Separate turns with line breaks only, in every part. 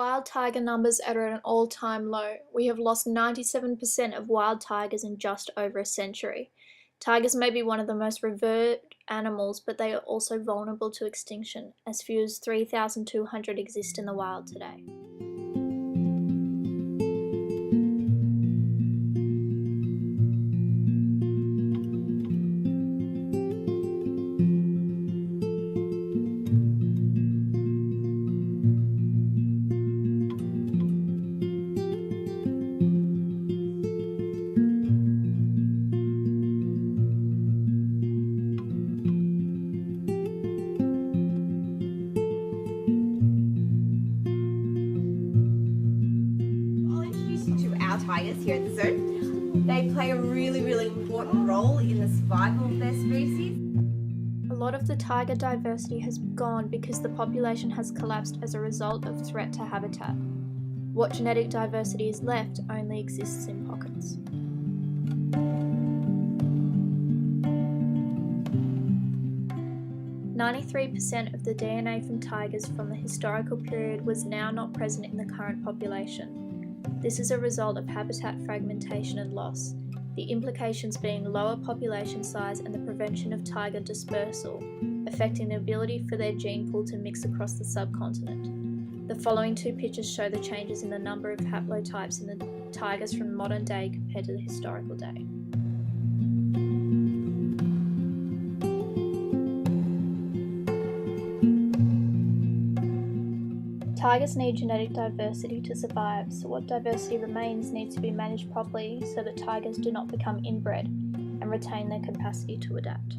Wild tiger numbers are at an all-time low. We have lost 97% of wild tigers in just over a century. Tigers may be one of the most revered animals, but they are also vulnerable to extinction, as few as 3,200 exist in the wild today.
Tigers here at the zoo. They play a really important role in the survival of their species.
A lot of the tiger diversity has gone because the population has collapsed as a result of threat to habitat. What genetic diversity is left only exists in pockets. "93% of the DNA from tigers from the historical period was now not present in the current population. This is a result of habitat fragmentation and loss, the implications being lower population size and the prevention of tiger dispersal, affecting the ability for their gene pool to mix across the subcontinent. The following two pictures show the changes in the number of haplotypes in the tigers from modern day compared to the historical day. Tigers need genetic diversity to survive, so what diversity remains needs to be managed properly so that tigers do not become inbred and retain their capacity to adapt.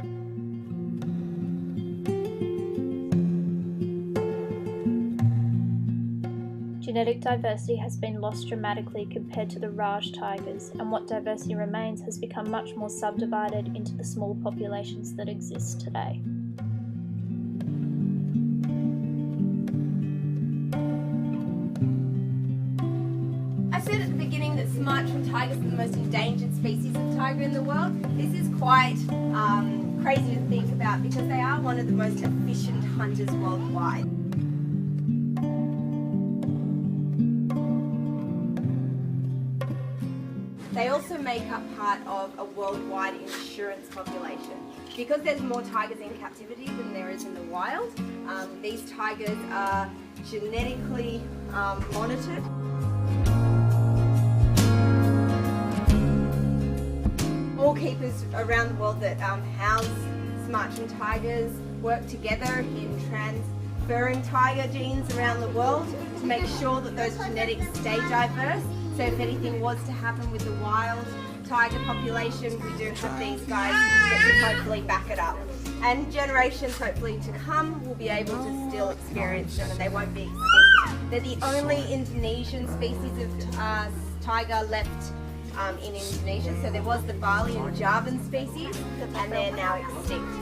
Genetic diversity has been lost dramatically compared to the Raj tigers, and what diversity remains has become much more subdivided into the small populations that exist today.
I said at the beginning that Sumatran tigers are the most endangered species of tiger in the world. This is quite crazy to think about because they are one of the most efficient hunters worldwide. They also make up part of a worldwide insurance population. Because there's more tigers in captivity than there is in the wild, these tigers are genetically monitored. All keepers around the world that house Sumatran tigers work together in transferring tiger genes around the world to make sure that those genetics stay diverse. So if anything was to happen with the wild tiger population, we do have these guys that can hopefully back it up. And generations hopefully to come will be able to still experience them and they won't be extinct. They're the only Indonesian species of tiger left in Indonesia. So there was the Bali and Javan species and they're now extinct.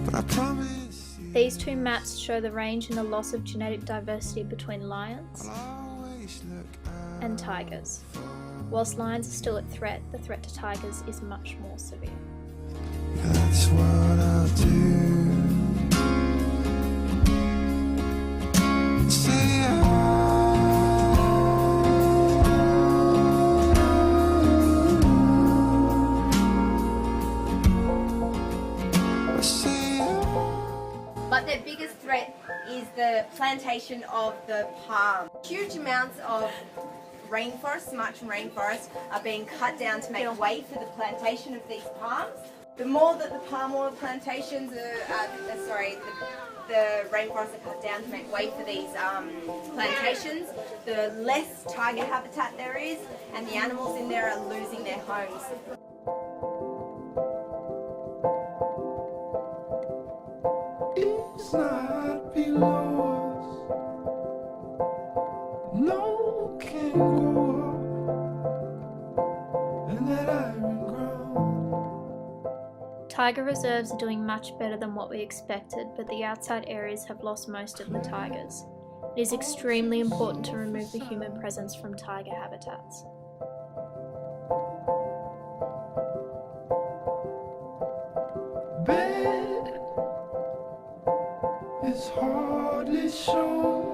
But I promise.
These two maps show the range in the loss of genetic diversity between lions and tigers. Whilst lions are still at threat, the threat to tigers is much more severe.
That's what I'll do.
But their biggest threat is the plantation of the palm. Huge amounts of rainforest, Sumatran rainforest, are being cut down to make way for the plantation of these palms. The more that the palm oil plantations the rainforests are cut down to make way for these plantations, the less tiger habitat there is, and the animals in there are losing their homes.
Not be lost. No can grow up in that iron ground.
Tiger reserves are doing much better than what we expected, but the outside areas have lost most of the tigers. It is extremely important to remove the human presence from tiger habitats.
Bed is hardly show